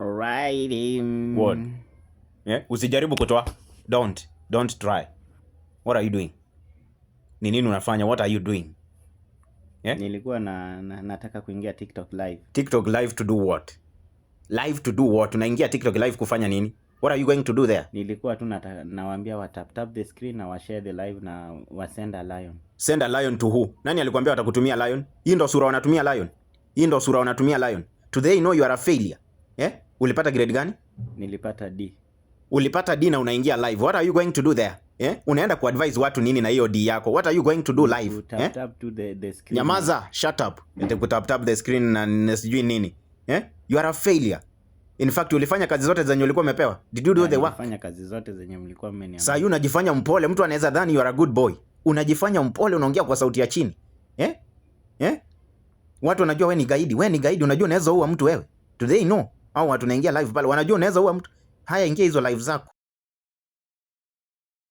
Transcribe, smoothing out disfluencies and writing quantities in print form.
Alright. What? Yeah? Usijaribu kutoa. Don't try. What are you doing? Ni nini unafanya? What are you doing? Yeah? Nilikuwa nataka kuingia TikTok live. TikTok live to do what? Live to do what? Unaingia TikTok live kufanya nini? What are you going to do there? Nilikuwa tu nawaambia wa tap the screen na wa share the live na wa send a lion. Send a lion to who? Nani alikwambia watakutumia lion? Hii ndo sura wanatumia lion. Hii ndo sura wanatumia lion. Do they know you are a failure? Yeah? Ulipata grade gani? Nilipata D. Ulipata D na unaingia live. What are you going to do there? Yeah? Unaenda kuadvise watu nini na hiyo D yako? What are you going to do live? Tap to the screen. Nyamaza, shut up. Ete kutap the screen na sijui nini. Yeah? You are a failure. In fact, ulifanya kazi zote zenye ulikuwa umepewa. Did you do the work? Ulifanya kazi zote zenye mlikuwa mmeniambia. Sasa unajifanya mpole, mtu anaweza dhani you are a good boy. Unajifanya mpole, unaongea kwa sauti ya chini. Watu wanajua wewe ni gaidi. Wewe ni gaidi, unajua unaweza ua mtu wewe. Do they know? Au watu naingia live pale wanajua unaweza ua mtu. Haya, ingia hizo live zako.